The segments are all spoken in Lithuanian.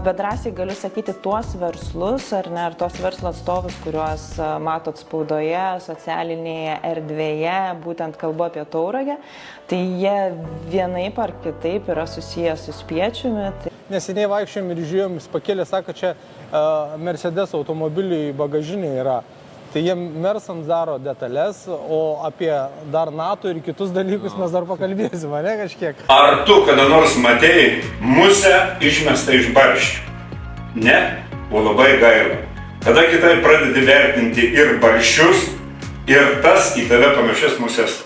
bet drąsiai galiu sakyti tuos verslus, ar ne, ar tos verslo atstovus, kuriuos matot spaudoje, socialinėje erdvėje, būtent kalbu apie Tauragę, tai jie vienaip ar kitaip yra susiję su Spiečiumi. Neseniai vaikščiom ir žiūrėjom, jis pakėlė, sako, čia Mercedes automobiliai bagažinė yra. Tai jie Mersams daro detalės, o apie dar NATO ir kitus dalykus mes dar pakalbėsime, ne kažkiek. Ar tu kada nors matėjai musę išmestą iš barščių? Ne, o labai gaila. Tada kitai pradedi vertinti ir barščius, ir tas į tave panašias muses.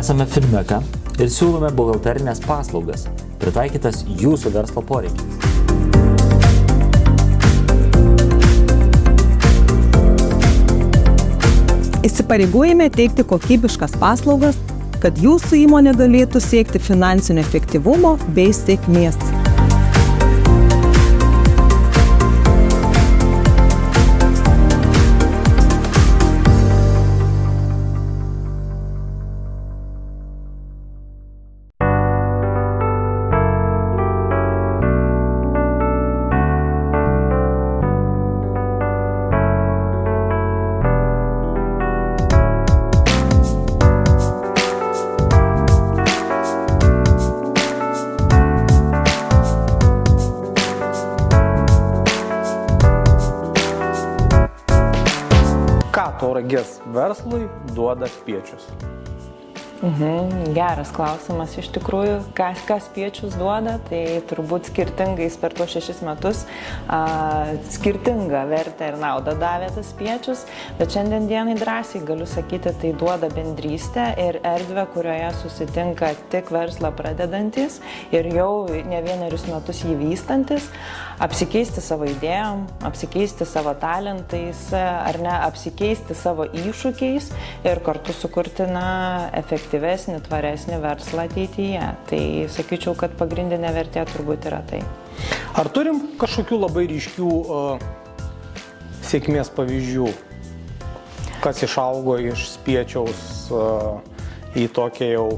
Esame Finmeka ir siūlome buhalterinės paslaugas, pritaikytas jūsų verslo poreikiams. Įsipareigojame teikti kokybiškas paslaugas, kad jūsų įmonė galėtų siekti finansinio efektyvumo bei sėkmės. Tauragės verslui duoda Spiečius? Geras klausimas iš tikrųjų, ką Spiečius duoda, tai turbūt skirtingais per tuos 6 metus skirtingą vertę ir naudą davė tas Spiečius, bet šiandien dienai drąsiai galiu sakyti, tai duoda bendrystę ir erdvę, kurioje susitinka tik verslą pradedantis ir jau ne vienerius metus jį vystantis, apsikeisti savo idėjom, apsikeisti savo talentais, ar ne, apsikeisti savo iššūkiais ir kartu sukurti, efektyvesnį, tvaresnį verslą ateityje. Tai sakyčiau, kad pagrindinė vertė turbūt yra tai. Ar turim kažkokių labai ryškių sėkmės pavyzdžių, kas išaugo iš Spiečiaus į tokią jau,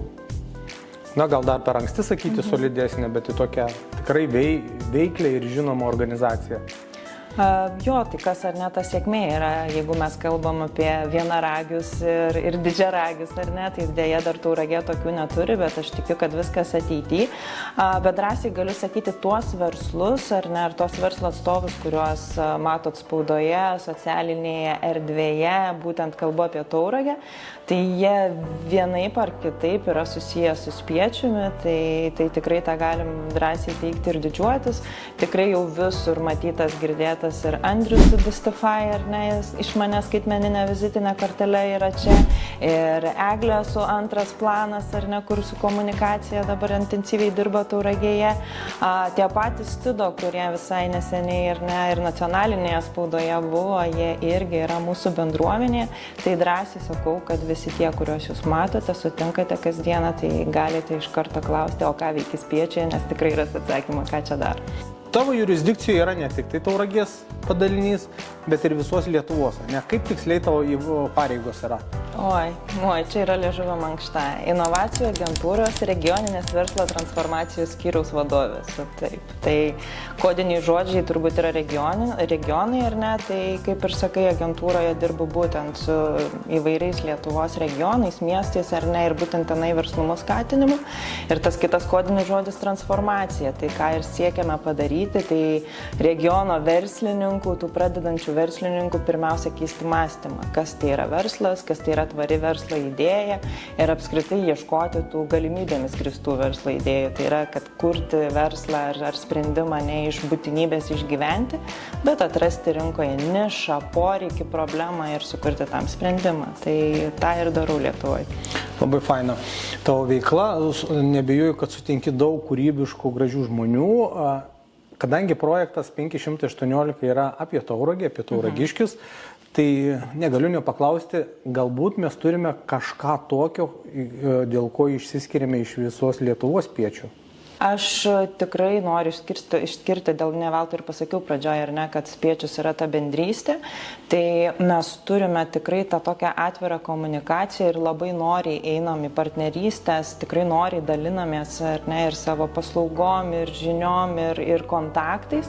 gal dar per anksti sakyti solidesnę, bet į tokią tikrai veiklę ir žinomą organizaciją? Jo, tai kas ar ne ta sėkmė yra, jeigu mes kalbam apie vienaragius ir didžiaragius, ar ne, tai dėja dar Tauragė tokių neturi, bet aš tikiu, kad viskas ateityje. Bet drąsiai galiu sakyti tuos verslus, ar ne, ar tos verslo atstovus, kuriuos matot spaudoje, socialinėje erdvėje, būtent kalbu apie Tauragę, tai jie vienaip ar kitaip yra susiję su Spiečiumi, tai tikrai tą galim drąsiai teikti ir didžiuotis. Tikrai jau visur matytas, girdėtas ir Andrius su Distify, ar ne, išmanė skaitmeninė vizitinė kortelė yra čia, ir Eglė su Antras planas, ar ne, kur su komunikacija dabar intensyviai dirba Tauragėje. Tie patys Studo, kurie visai neseniai, ar ne, ir nacionalinėje spaudoje buvo, jie irgi yra mūsų bendruomenė. Tai drąsiai sakau, kad visi tie, kuriuos jūs matote, sutinkate kasdieną, tai galite iš karto klausti, o ką veikia Spiečiai, nes tikrai ras atsakymą, ką čia daro. Tavo jurisdikcijoje yra ne tik tai Tauragės padalinys, bet ir visos Lietuvos. Kaip tiksliai tavo pareigos yra? Oi, čia yra liežuvio mankšta. Inovacijų agentūros regioninės verslo transformacijos skyriaus vadovės. Taip. Tai kodiniai žodžiai turbūt yra regionai, ar ne? Tai kaip ir sakai, agentūroje dirbu būtent su įvairiais Lietuvos regionais, miestais, ar ne, ir būtent tenai verslumo skatinimu. Ir tas kitas kodinis žodis transformacija. Tai ką ir siekiame padaryti, tai regiono verslininkų, tų pradedančių verslininkų pirmiausia keisti mąstymą. Kas tai yra verslas, kas tai yra tvari verslo idėja ir apskritai ieškoti tų galimybėmis grįstų verslo idėjų. Tai yra, kad kurti verslą ar sprendimą ne iš būtinybės išgyventi, bet atrasti rinkoje nišą, poreikį, problemą ir sukurti tam sprendimą. Tai tą ir darau Lietuvoje. Labai faina. Tavo veikla, nebejoju, kad sutinki daug kūrybiškų, gražių žmonių. Kadangi projektas 518 yra apie Tauragę, apie tauragiškius, tai negaliu nepaklausti, galbūt mes turime kažką tokio, dėl ko išsiskiriame iš visos Lietuvos Spiečių. Aš tikrai noriu išskirti dėl ne veltui ir pasakiau pradžioje, ar ne, kad Spiečius yra ta bendrystė. Tai mes turime tikrai tą tokią atvirą komunikaciją ir labai noriai einam į partnerystės, tikrai noriai dalinamės, ar ne, ir savo paslaugom, ir žiniom, ir kontaktais.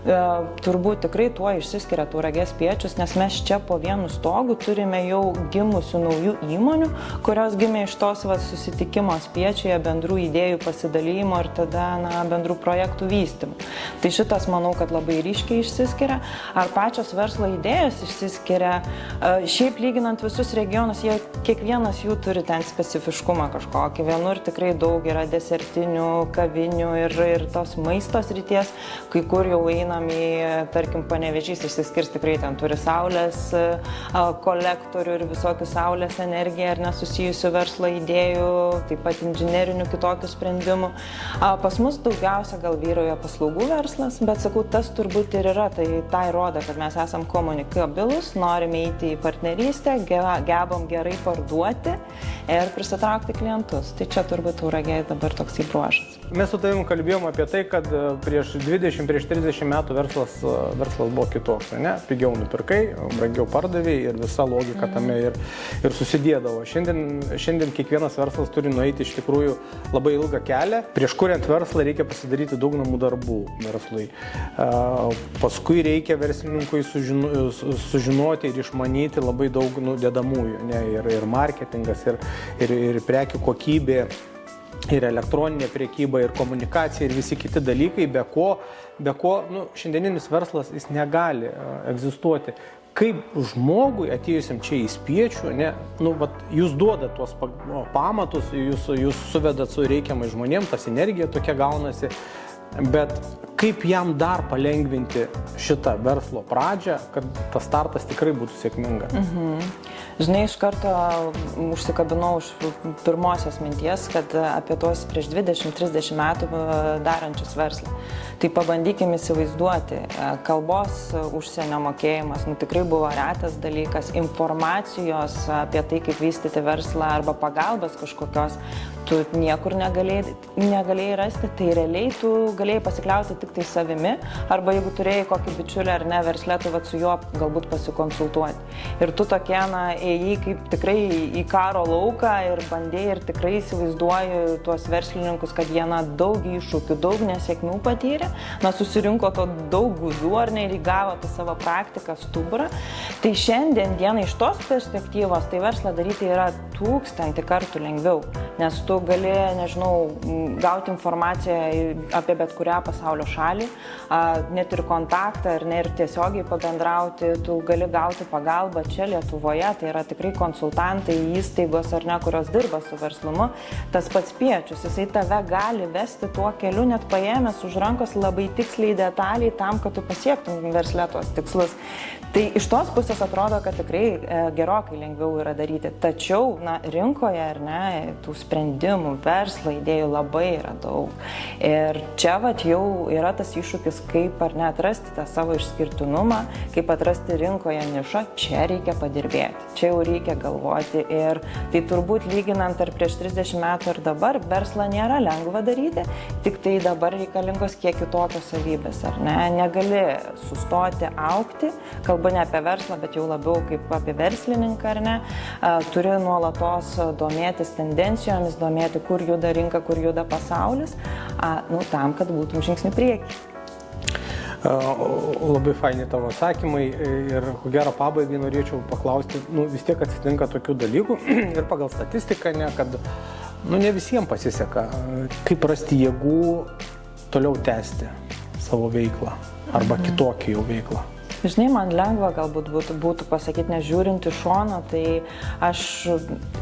Turbūt tikrai tuo išsiskiria Tauragės Spiečius, nes mes čia po vienu stogu turime jau gimusių naujų įmonių, kurios gimė iš tos susitikimo Spiečiuje, bendrų idėjų pasidalymo ir tada bendrų projektų vystymų. Tai šitas, manau, kad labai ryškiai išsiskiria. Ar pačios verslo idėjos išsiskiria? Šiaip lyginant visus regionus, kiekvienas jų turi ten specifiškumą kažkokį. Vienur tikrai daug yra desertinių, kavinių ir tos maisto srities, kai kur jau eina tarkim, Panevėžys išsiskirs, tikrai ten turi saulės kolektorių ir visokių saulės energiją ir nesusijusių verslo idėjų, taip pat inžinerinių kitokių sprendimų. Pas mus daugiausia gal vyrauja paslaugų verslas, bet sakau, tas turbūt ir yra, tai rodo, kad mes esam komunikabilus, norime eiti į partnerystę, gebam gerai parduoti ir prisitraukti klientus. Tai čia turbūt Tauragėje dabar toks įbruožas. Mes su tavim kalbėjom apie tai, kad prieš 20, prieš 30 metų verslas buvo kitoks, ne? Pigiau nupirkai, brangiau pardavėjai ir visa logika tame ir susidėdavo. Šiandien kiekvienas verslas turi nueiti iš tikrųjų labai ilgą kelią. Prieš kuriant verslą reikia pasidaryti daug namų darbų verslui. Paskui reikia verslininkui sužinoti ir išmanyti labai daug dedamųjų, ne? Ir marketingas, ir prekių kokybė, ir elektroninė prekyba, ir komunikacija, ir visi kiti dalykai, be ko šiandieninis verslas jis negali egzistuoti. Kaip žmogui atėjusiam čia į Spiečių, jūs duodat tuos pamatus, jūs suvedat su reikiamai žmonėm, tas energija tokia gaunasi, bet kaip jam dar palengvinti šitą verslo pradžią, kad tas startas tikrai būtų sėkmingas? Žinai, iš karto užsikabinau už pirmosios minties, kad apie tuos prieš 20-30 metų darančius verslą. Tai pabandykim įsivaizduoti, kalbos užsienio mokėjimas tikrai buvo retas dalykas, informacijos apie tai, kaip vystyti verslą arba pagalbas kažkokios, tu niekur negalėjai rasti, tai realiai tu galėjai pasikliauti tik tai savimi, arba jeigu turėjai kokį bičiulį ar ne verslę, tu su juo galbūt pasikonsultuoti. Ir tu tokie, ėjai kaip tikrai į karo lauką ir bandėjai ir tikrai įsivaizduoju tuos verslininkus, kad jie daug iššūkių, daug nesėkmių patyrė, susirinko to daug gudų ar ne ir įgavo tą savo praktiką, stuburą. Tai šiandien dieną iš tos perspektyvos tai verslą daryti yra 1000 kartų lengviau, nes tu gali, gauti informaciją apie bet kurią pasaulio šalį, net ir kontaktą ir tiesiogiai pabendrauti, tu gali gauti pagalbą čia Lietuvoje, tai yra tikrai konsultantai, įstaigos ar ne, kurios dirba su verslumu. Tas pats Spiečius, jisai tave gali vesti tuo keliu, net paėmęs už rankos labai tiksliai detaliai tam, kad tu pasiektum versle tuos tikslus. Tai iš tos pusės atrodo, kad tikrai gerokai lengviau yra daryti. Tačiau, rinkoje ar ne, tų sprendimų, verslo idėjų labai yra daug. Ir čia jau yra tas iššūkis, kaip ar ne atrasti tą savo išskirtinumą, kaip atrasti rinkoje nišą, čia reikia padirbėti, čia jau reikia galvoti. Ir tai turbūt lyginant ar prieš 30 metų ir dabar, verslą nėra lengva daryti, tik tai dabar reikalingos kiek kitokios savybės, ar ne? Negali sustoti, augti, kalba ne apie verslą, bet jau labiau kaip apie verslininką, ar ne? Turi nuolatos domėtis tendencijomis, domėti, kur juda rinka, kur juda pasaulis, tam, kad būtum žingsnį priekį. Labai faini tavo atsakymai ir ko gero pabaigai norėčiau paklausti, vis tiek atsitinka tokių dalykų ir pagal statistiką, kad ne visiems pasiseka, kaip rasti jėgų toliau tęsti savo veiklą arba kitokią jau veiklą. Žinai, man lengva galbūt būtų pasakyti, nežiūrint iš šono, tai aš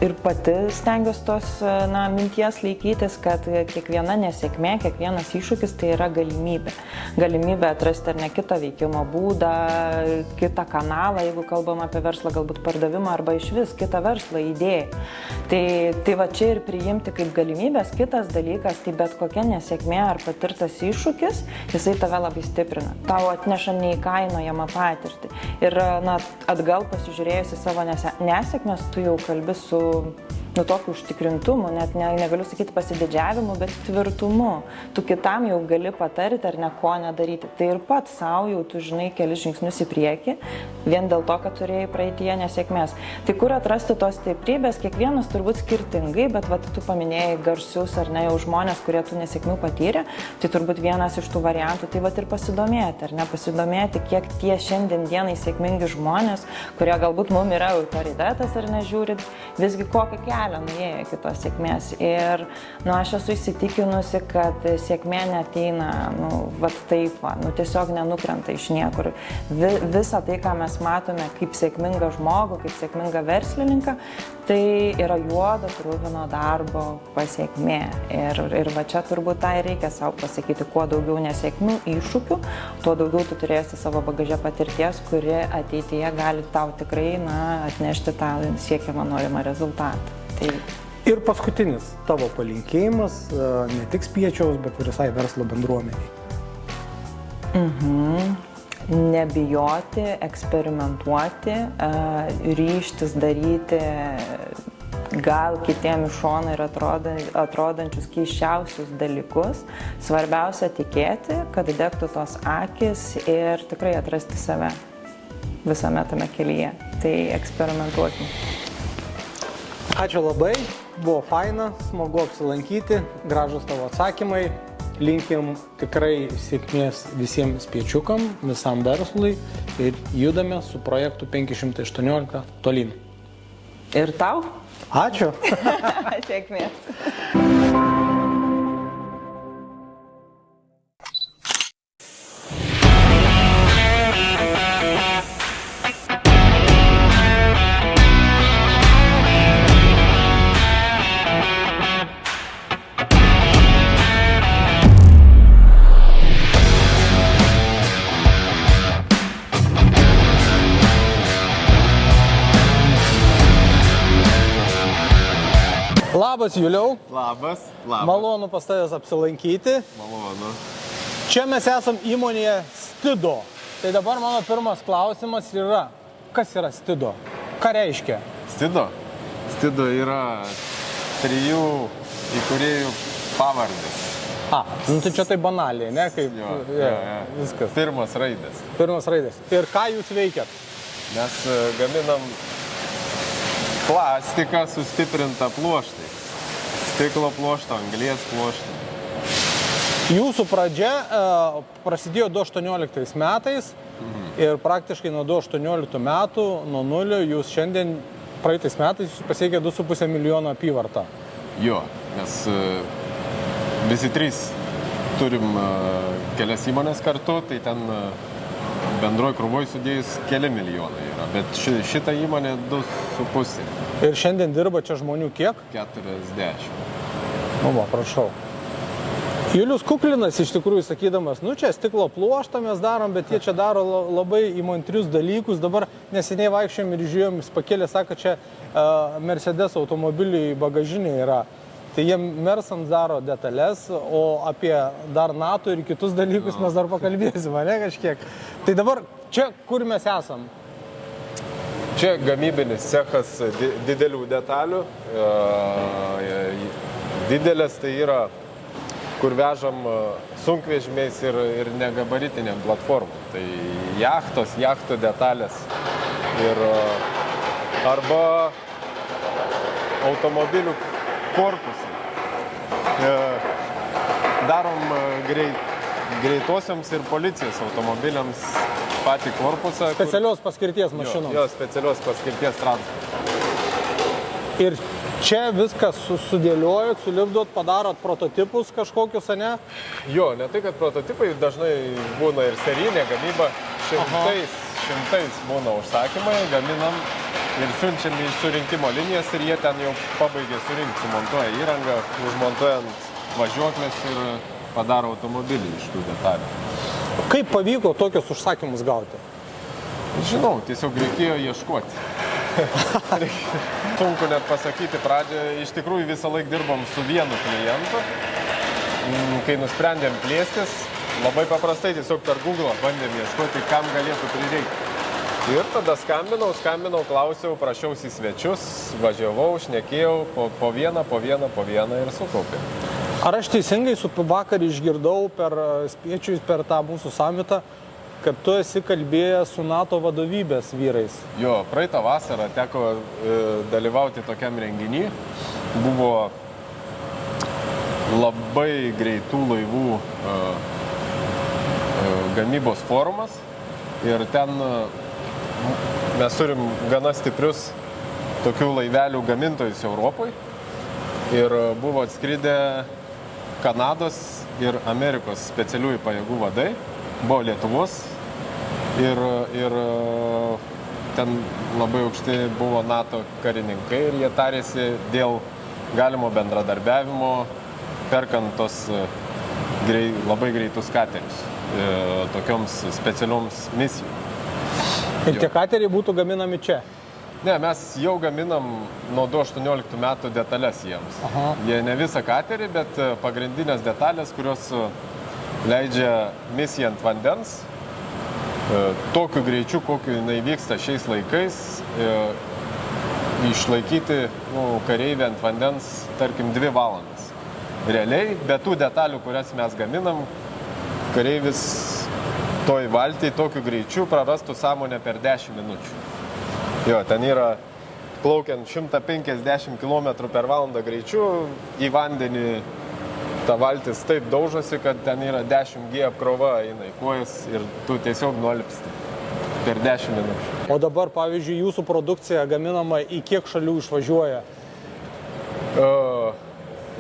ir pati stengiuosi tos minties laikytis, kad kiekviena nesėkmė, kiekvienas iššūkis tai yra galimybė. Galimybė atrasti ar ne kitą veikimo būdą, kitą kanalą, jeigu kalbam apie verslą, galbūt pardavimą arba iš vis kitą verslą idėją. Tai va čia ir priimti kaip galimybės. Kitas dalykas, tai bet kokia nesėkmė ar patirtas iššūkis, jisai tave labai stiprina. Tau atneša neįkainojamą patirtį. Ir atgal pasižiūrėjus į savo nesėkmės, tu jau kalbi su tokiu užtikrintumu, net negaliu sakyti pasididžiavimu, bet tvirtumu. Tu kitam jau gali patarti ar ne ko nedaryti. Tai ir pats savo jau tu žinai kelis žingsnius į priekį, vien dėl to, kad turėjai praeityje nesėkmės. Tai kur atrasti tos stiprybės, kiekvienas turbūt skirtingai, bet vat, tu paminėjai garsius ar ne jau žmonės, kurie tų nesėkmių patyrė, tai turbūt vienas iš tų variantų, tai vat ir pasidomėti, ar ne, pasidomėti, kiek tie šiandien dienai sėkmingi žmonės, kurie galbūt mums yra autoritetas ar nežiūrit, visgi kokią kelią nuėjo iki tos sėkmės. Ir aš esu įsitikinusi, kad sėkmė neateina, vat taip, tiesiog nenukrenta iš niekur. Visa tai, ką mes matome kaip sėkmingą žmogų, kaip sėkmingą verslininką, tai yra juodo kruvino darbo pasiekmė. Ir va čia turbūt tai reikia savo pasakyti, kuo daugiau nesėkmių, iššūkių, tuo daugiau tu turėsi savo bagaže patirties, kuri ateityje gali tau tikrai atnešti tą siekiamą norimą rezultatą. Tai... Ir paskutinis tavo palinkėjimas, ne tik Spiečiaus, bet ir visai verslo bendruomeniai. Nebijoti, eksperimentuoti, ryžtis daryti gal kitiem iš šono ir atrodančius keisčiausius dalykus. Svarbiausia tikėti, kad degtų tos akys ir tikrai atrasti save visame tame kelyje. Tai eksperimentuokim. Ačiū labai, buvo faina, smagu apsilankyti, gražus tavo atsakymai. Linkim tikrai sėkmės visiems spiečiukam, visam verslui ir judame su projektu 518 tolyn. Ir tau? Ačiū. Sėkmės. Labas, Juliau. Labas. Malonu pas tavęs apsilankyti. Malonu. Čia mes esam įmonėje Stido. Tai dabar mano pirmas klausimas yra, kas yra Stido? Ką reiškia? Stido? Stido yra 3 įkūrėjų pavardės. Tai čia tai banaliai, ne? Kaip, viskas. Pirmas raidės. Pirmas raidės. Ir ką jūs veikiat? Mes gaminam plastiką sustiprintą pluoštai. Stiklo pluoštą, anglies pluoštą. Jūsų pradžia prasidėjo 2018 metais ir praktiškai nuo 2018 metų, nuo nulio, jūs šiandien praeitais metais jūs pasiekė 2,5 milijono apyvartą. Jo, mes visi 3 turim kelias įmonės kartu, tai ten bendroj krūvoj sudėjus keli milijonai yra, bet šitą įmonę 2,5. Ir šiandien dirba čia žmonių kiek? 40. Va, prašau. Julius kuklinas iš tikrųjų sakydamas, čia stiklo pluoštą mes darom, bet jie čia daro labai įmantrius dalykus. Dabar neseniai vaikščiojom ir žiūrėjom, jis pakėlė, sako, čia Mercedes automobiliui bagažinė yra. Tai jie Mersams daro detalės, o apie dar NATO ir kitus dalykus mes dar pakalbėsim, ne kažkiek. Tai dabar čia kur mes esam? Čia gamybinis cechas didelių detalių. Didelės tai yra, kur vežam sunkvežimiais ir negabaritiniam platformom. Tai jachtos, jachtų detalės ir arba automobilių korpusai. Darom greitosiams ir policijos automobiliams patį korpusą. Specialios paskirties mašinos. Jo, specialios paskirties transporto. Ir čia viskas sudėliojot, sulipdot, padarot prototipus kažkokius, ne? Jo, ne tai, kad prototipai dažnai būna ir serijinė gamyba. Šimtais būna užsakymai, gaminam ir siunčiam į surinkimo linijas ir jie ten jau pabaigė surinkti, sumontuoja įrangą, užmontuojant važiuoklės ir padaro automobilį iš tų detalių. Kaip pavyko tokius užsakymus gauti? Žinau, tiesiog reikėjo ieškoti. Sunku net pasakyti pradžioje, iš tikrųjų visą laiką dirbom su vienu klientu. Kai nusprendėm plėstis, labai paprastai tiesiog per Google bandėm ieškoti, kam galėtų prireikti. Ir tada skambinau, klausiau, prašiausi į svečius, važiavau, šnekėjau, po vieną ir sukaupė. Ar aš teisingai vakar išgirdau per spiečius, per tą mūsų samitą, kad tu esi kalbėjęs su NATO vadovybės vyrais? Jo, praeitą vasarą teko dalyvauti tokiam renginį. Buvo labai greitų laivų gamybos forumas ir ten mes turim gana stiprius tokių laivelių gamintojus Europoje ir buvo atskridę Kanados ir Amerikos specialiųjų pajėgų vadai, buvo Lietuvos ir ten labai aukšti buvo NATO karininkai ir jie tarėsi dėl galimo bendradarbiavimo, perkant tos labai greitus katerius tokioms specialioms misijoms. Ir tie kateriai būtų gaminami čia? Ne, mes jau gaminam nuo 2018 metų detalės jiems. Aha. Jie ne visą katerį, bet pagrindinės detalės, kurios leidžia misiją ant vandens, tokiu greičiu, kokiu jinai vyksta šiais laikais, išlaikyti kareivį ant vandens, tarkim, 2 valandas. Realiai, be tų detalių, kurias mes gaminam, kareivis toj valtį tokiu greičiu prarastų sąmonę per 10 minučių. Jo, ten yra plaukiant 150 km per valandą greičiu, į vandenį ta valtis taip daužosi, kad ten yra 10G apkrova eina į kojas ir tu tiesiog nualpsti per 10 minučių. O dabar, pavyzdžiui, jūsų produkcija gaminama į kiek šalių išvažiuoja?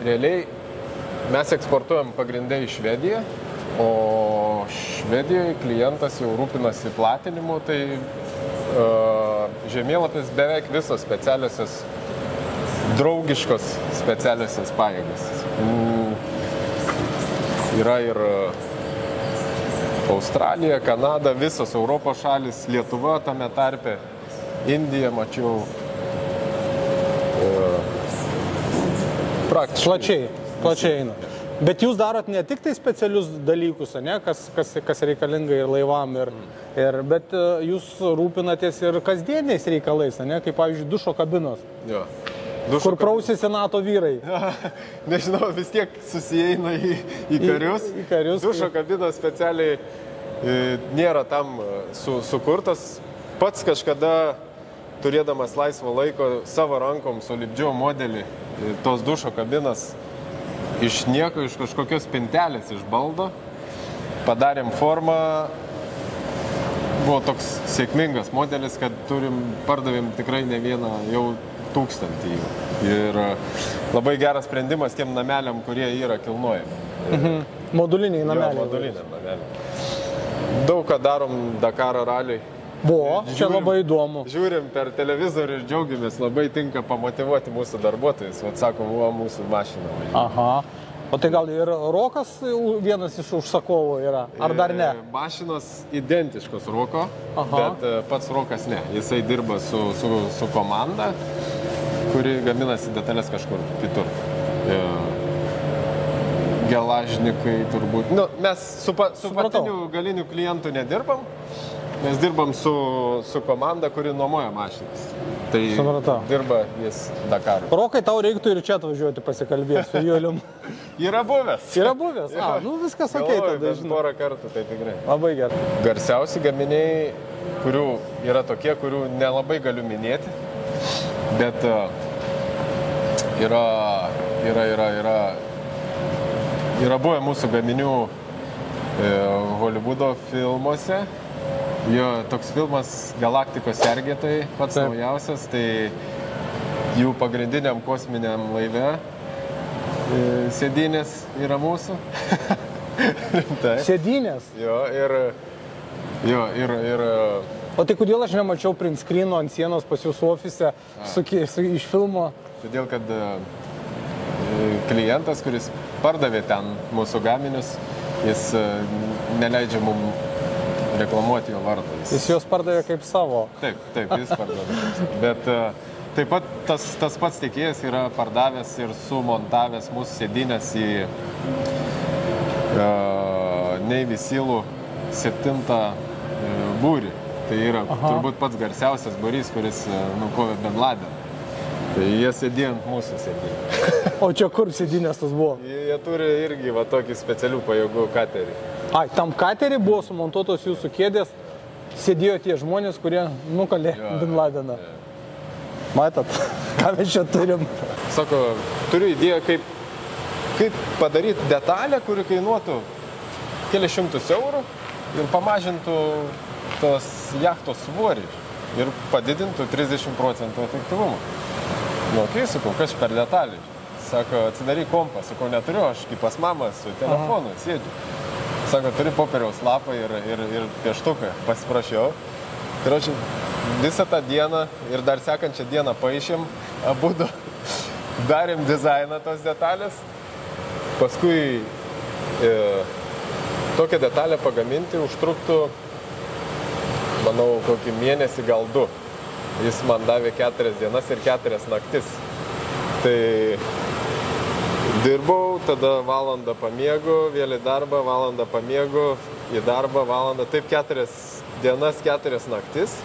Realiai mes eksportuojam pagrindai į Švediją, o Švedijoje klientas jau rūpinasi platinimu, tai žemėlapis beveik visos specialiosios, draugiškos specialiosios pajėgos. Yra ir Australija, Kanada, visos Europos šalis, Lietuva tame tarpe, Indija, mačiau. Praktiškai. Plačiai eina. Bet jūs darot ne tik tai specialius dalykus, ne, kas reikalinga ir laivam, bet jūs rūpinatės ir kasdieniais reikalais, ne, kaip pavyzdžiui dušo kabinos. Jo. Kur prausėsi NATO vyrai. Nežinau, vis tiek susieina į karius. Į karius. Dušo kabinos specialiai nėra tam sukurtas. Pats kažkada, turėdamas laisvo laiko, savo rankom sulipdžiau modelį tos dušo kabinos iš nieko, iš kažkokios spintelės iš baldo. Padarėm formą. Buvo toks sėkmingas modelis, kad pardavėm tikrai ne vieną, jau 1000 jų. Ir labai geras sprendimas tiem nameliam, kurie yra kilnojami. Moduliniai nameliai. Jo, moduliniam nameliam. Daug ką darom Dakaro raliui. Buvo, čia labai įdomu. Žiūrim per televizorių ir džiaugiamės, labai tinka pamotyvuoti mūsų darbuotojus. Vat sako, buvo mūsų mašina. Aha. O tai gal ir Rokas vienas iš užsakovų yra, ar dar ne? Mašinos identiškos Roko, bet pats Rokas ne. Jisai dirba su komanda, kuri gaminasi detalės kažkur kitur. Gelažnikai turbūt. Nu, mes su patiniu galiniu klientu nedirbam. Mes dirbam su komanda, kuri nuomoja mašinas. Tai dirba jis Dakarui. Rokai, tau reiktų ir čia atvažiuoti pasikalbėti su Julium. Yra buvęs. Yra buvęs? Nu viskas okei tada, žinau. Porą kartų, tai tikrai. Labai gerai. Garsiausi gaminiai, kurių yra tokie, kurių nelabai galiu minėti, bet yra buvę mūsų gaminių Hollywoodo filmuose. Jo, toks filmas Galaktikos sergėtojai, pats naujausias, tai jų pagrindiniam kosminiam laive sėdynės yra mūsų. Sėdynės? Jo, ir... O tai kodėl aš nemačiau print screeno ant sienos pas jūsų ofise iš filmo? Todėl, kad klientas, kuris pardavė ten mūsų gaminius, jis neleidžia mums reklamuoti jo vardą. Jis juos pardavė kaip savo. Taip, jis pardavė. Bet taip pat tas pats tiekėjas yra pardavęs ir sumontavęs mūsų sėdynės į Navy Sealų 7 būrį. Tai yra turbūt pats garsiausias būrys, kuris nukovė Bin Ladeną. Tai jie sėdėjo ant mūsų sėdėjo. O čia kur sėdinės tas buvo? Jie turi irgi va tokį specialių pajėgų katerį. Ai, tam katerį buvo sumontuotos jūsų kėdės, sėdėjo tie žmonės, kurie nukalė Bin Ladeną. Matot, ką mes čia turim? Sako, turiu idėją, kaip padaryti detalę, kuri kainuotų kelius šimtus eurų ir pamažintų tos jachtos svorį ir padidintų 30% efektyvumą. Nu, kai sakau, kas per detalį? Sako, atsidaryk kompą. Sakau, neturiu, aš kaip pas mamą su telefonu sėdžiu. Sako, turi popieriaus lapą ir pieštuką. Pasiprašiau. Ir aš visą tą dieną ir dar sekančią dieną paaišėm, abudu darėm dizainą tos detalės. Paskui tokią detalę pagaminti užtruktų, manau, kokį mėnesį gal 2. Jis man davė 4 dienas ir 4 naktis. Tai dirbau, tada valandą pamiegu, vėl į darbą, valandą pamiegu, į darbą, valandą. Taip 4 dienas, 4 naktis.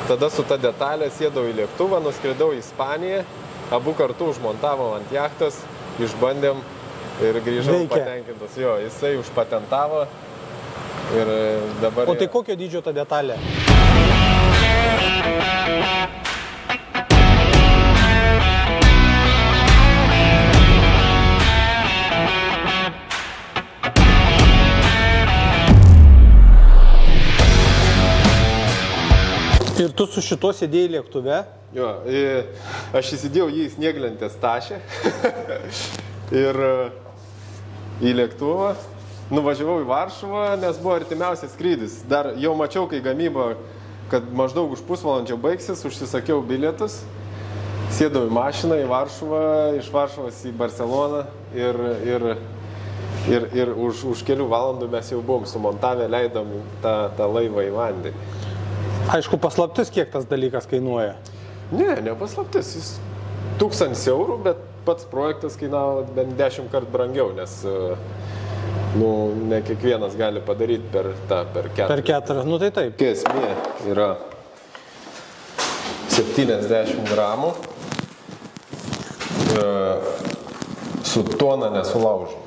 Tada su ta detalė sėdau į lėktuvą, nuskridau į Ispaniją, abu kartu užmontavom ant jachtos, išbandėm ir grįžau patenkintas. Jo, jisai užpatentavo ir dabar... O tai kokio dydžio ta detalė? Ir tu su šito sėdėjai lėktuve? Jo, aš įsidėjau jį į snieglentės tašę ir į lėktuvą. Nuvažiavau į Varšuvą, nes buvo artimiausias skrydis. Dar jau mačiau, kai gamyba, kad maždaug už pusvalandžio baigsis, užsisakiau bilietus. Sėdau į mašiną į Varšuvą, iš Varšuvos į Barceloną ir už kelių valandų mes jau buvom sumontavę, leidom tą laivą į vandenį. Aišku, paslaptis, kiek tas dalykas kainuoja? Ne paslaptis. Jis 1000 eurų, bet pats projektas kainavo bent 10 kartų brangiau, nes ne kiekvienas gali padaryti per 4. Per 4, nu tai taip. Esmė yra 70 gramų su tona nesulaužom.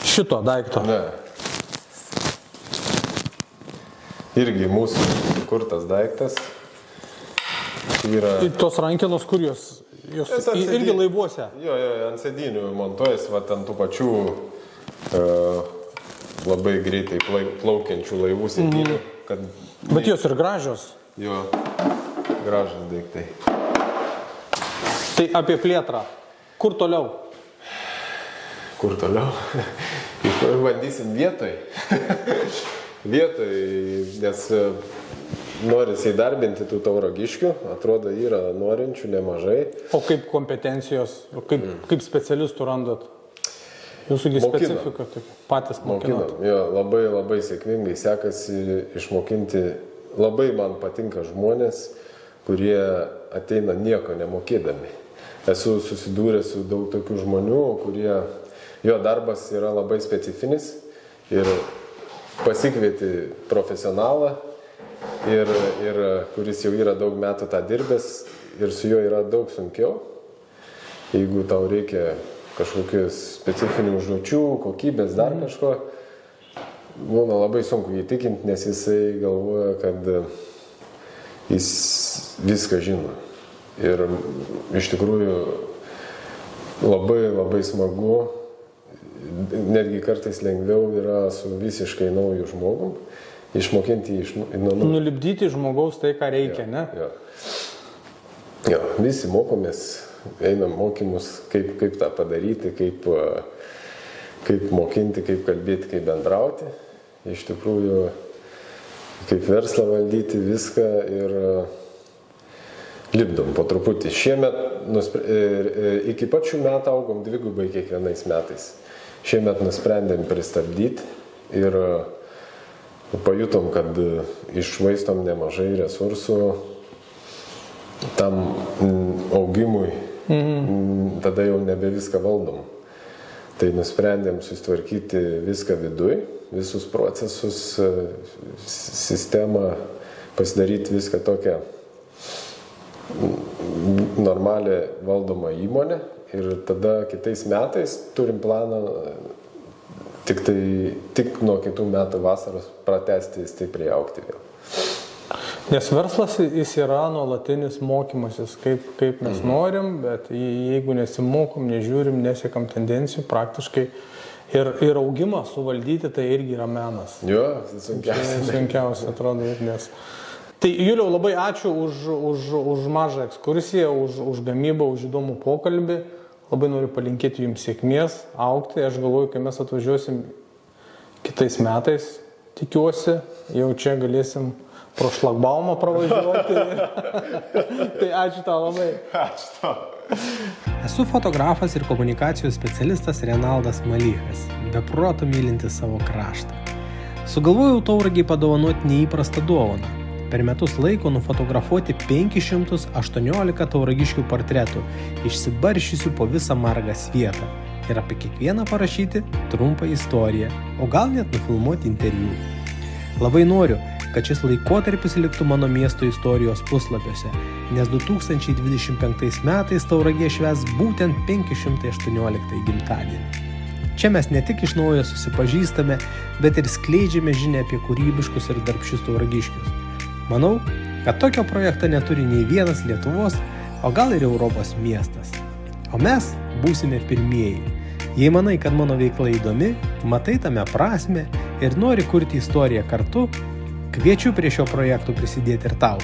Šito daikto? Ne. Irgi mūsų sukurtas daiktas. Yra... Tos rankenos, kur jos irgi laivuose? Jo, ant sėdinių montuojas, ant tų pačių labai greitai plaukiančių laivų sėdinių. Bet jos ir gražios. Jo, gražus daiktai. Tai apie plėtrą. Kur toliau? Kur toliau? Bandysim vietoj. Nes norisi įdarbinti tų tauragiškių, atrodo, yra norinčių nemažai. O kaip kompetencijos, kaip specialistų randat? Jūsųgi specifika, patys mokinat? Jo, labai sėkmingai sekasi išmokinti. Labai man patinka žmonės, kurie ateina nieko nemokėdami. Esu susidūręs su daug tokių žmonių, kurie, jo darbas yra labai specifinis ir pasikvieti profesionalą, ir kuris jau yra daug metų tą dirbęs ir su juo yra daug sunkiau. Jeigu tau reikia kažkokių specifinių užduočių, kokybės, dar kažko, būna labai sunku įtikinti, nes jisai galvoja, kad jis viską žino. Ir iš tikrųjų labai smagu, netgi kartais lengviau yra su visiškai nauju žmogum, išmokinti nulipdyti žmogaus tai, ką reikia, ne? Jo, visi mokomės, einam mokymus, kaip tą padaryti, kaip mokinti, kaip kalbėti, kaip bendrauti. Iš tikrųjų, kaip verslą valdyti viską ir lipdom po truputį. Šiemet, iki pat šių metų augom 2 kiekvienais metais. Šiemet nusprendėm pristabdyti ir pajutom, kad iššvaistom nemažai resursų tam augimui, tada jau nebe viską valdom. Tai nusprendėm susitvarkyti viską viduj, visus procesus, sistemą, pasidaryti viską tokią normalią valdomą įmonę ir tada kitais metais turim planą tik nuo kitų metų vasaros pratęsti stipriai augti vėl. Nes verslas jis yra nuolatinis mokymasis, kaip mes norim, bet jeigu nesimokom, nežiūrim, nesiekam tendencijų, praktiškai ir augimą suvaldyti, tai irgi yra menas. Jo, sunkiausia atrodo ir nes. Tai Juliau, labai ačiū už mažą ekskursiją, už gamybą, už įdomų pokalbį. Labai noriu palinkėti jums sėkmės, augti. Aš galvoju, kai mes atvažiuosim kitais metais, tikiuosi, jau čia galėsim pro šlagbaumą pravažiuoti. Tai ačiū tau labai. Ačiū tau. Esu fotografas ir komunikacijos specialistas Renaldas Malychas, be proto mylintis savo kraštą. Sugalvojau Tauragiai padovanoti neįprastą dovaną. Per metus laiko nufotografuoti 518 tauragiškių portretų, išsibaršysiu po visą margą svietą ir apie kiekvieną parašyti trumpą istoriją, o gal net nufilmuoti interviu. Labai noriu, kad šis laikotarpis liktų mano miesto istorijos puslapiuose, nes 2025 metais Tauragė švęs būtent 518 gimtadienį. Čia mes ne tik iš naujo susipažįstame, bet ir skleidžiame žinią apie kūrybiškus ir darbščius tauragiškius. Manau, kad tokio projekto neturi nei vienas Lietuvos, o gal ir Europos miestas. O mes būsime pirmieji. Jei manai, kad mano veikla įdomi, matai tame prasmę ir nori kurti istoriją kartu, kviečiu prie šio projekto prisidėti ir tau.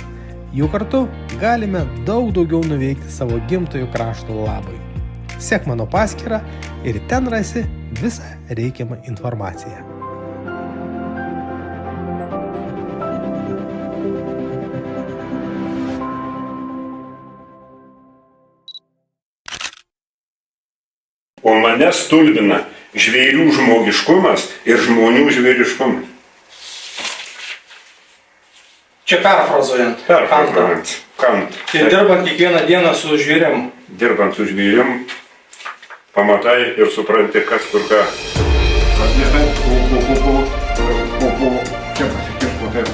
Jų kartu galime daug daugiau nuveikti savo gimtojo krašto labui. Sek mano paskyrą ir ten rasi visą reikiamą informaciją. O mane stulbina žvėrių žmogiškumas ir žmonių žvėriškumas. Čia perfrazuojant. Kant. Ir dirbant kiekvieną dieną su žvėrim. Dirbant su žvėrim, pamatai ir supranti, kas kur ką. Čia pasikirto taip,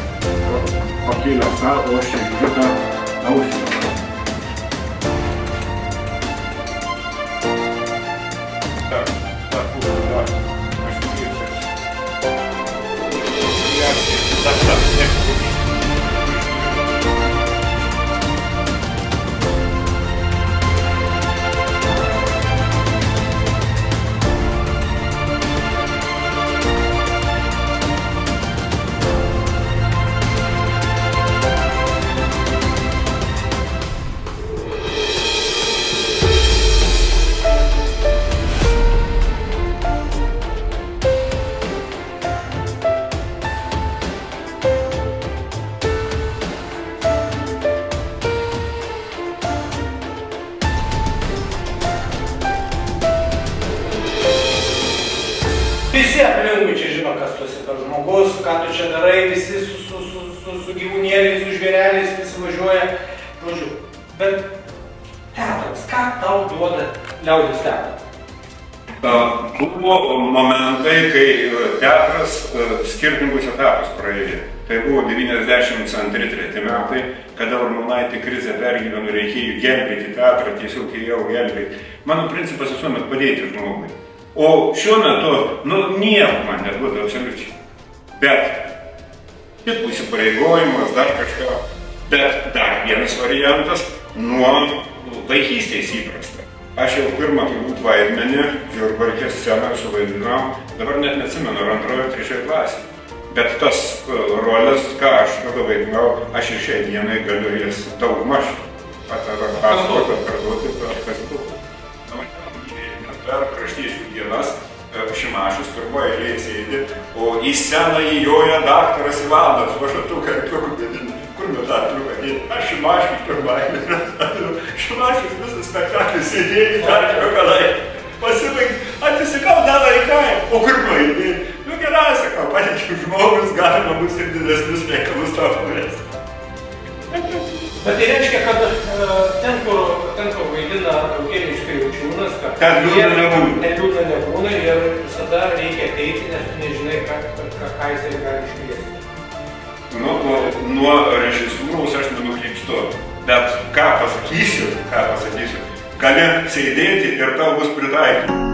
pakėlęs tą, o aš čia žiūriu tą ausį. Visi aplinkui čia žino, kas tu esi per žmogus, ką tu čia darai, visi su gyvūnėliais, su žvėreliais, visi važiuoja, žodžiu. Bet teatras, ką tau duoda liaudės teatras? Buvo momentai, kai teatras skirtingus etapus praėjo. Tai buvo 92-3 metai, kada Armonaitė krizę pergyveno, reikėjo gelbėti teatrą, tiesiog ėjau gelbėti. Mano principas visuomet padėti žmogui. O šiuo metu, nieko man neduoda absoliučiai. Bet tik įsipareigojimas, dar kažką. Bet dar vienas variantas nuo vaikystės įprasta. Aš jau pirmą turbūt vaidmenį Žiurbarkės scenoje suvaidinau, dabar net neatsimenu, ar antroje, trečioje klasėje. Bet tas rolės, ką aš tada vaidinau, aš ir šiai dienai galiu jas daugmaž atkartoti per kasdien. Per Kraštiečių dienas Šimašius pirmoje eilėje sėdi, o į sceną įjoja daktaras Ivanas, važatuką, kur mes daktarų atėjo, aš Šimašius pirmoje. Šimašius visas spektaklis sėdėjo į daktarą kalai, pasibaig, atsisikau dar laikai, o kur nueidėjai? Gerai, sakau, patikim žmogus, galima bus ir didesnius reikalus tau turės. Bet tai reiškia, kad ten, kur vaidina Eugenijus Kriaučiūnas, kad ten liūdna nebūna ir visada reikia ateiti, nes tu nežinai, ką jisai gali iškviesti. nuo režisūros aš nenukrypstu. Bet ką pasakysiu, gali sėdėti ir tau bus pritaikyti.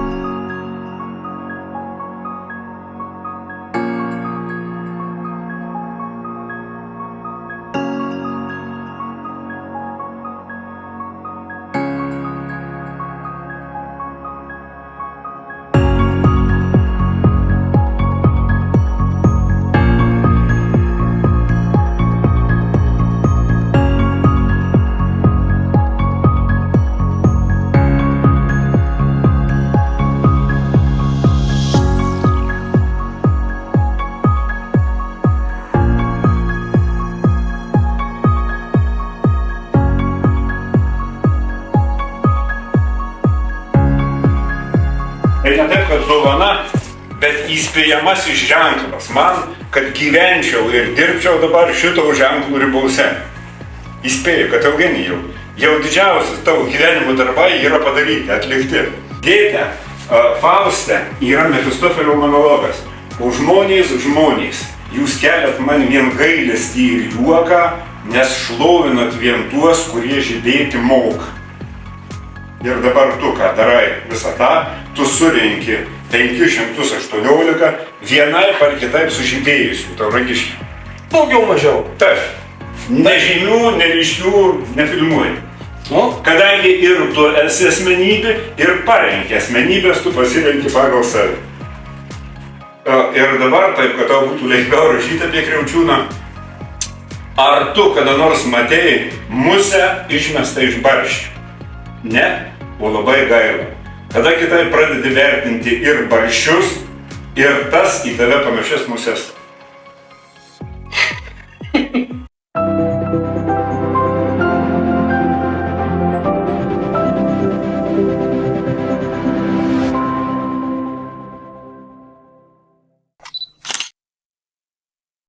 Tai ne taip, kad dovana, bet įspėjamasis ženklas man, kad gyvenčiau ir dirbčiau dabar šito ženklų ribose. Įspėju, kad Eugenijau, jau didžiausias tavo gyvenimo darbai yra padaryti, atlikti. Dėte, Fauste yra Mefistofelio monologas. O žmonės, jūs keliat man vien gailestį ir juoką, nes šlovinat vien tuos, kurie žydėti moka. Ir dabar tu ką darai visą tą, tu surenki 518 vienai par kitaip sužydėjusių tauragiškių. Daugiau mažiau. Taip. Nežymių, neryškių nefilmuoji. Kadangi ir tu esi asmenybė, ir parenki asmenybės, tu pasirenki pagal save. Ir dabar taip, kad tau būtų lengviau rašyti apie Kriaučiūną. Ar tu kada nors matei musę išmestą iš barščių? Ne, o labai gaila. Tada kitai pradedi vertinti ir barščius, ir tas į tave panašias muses.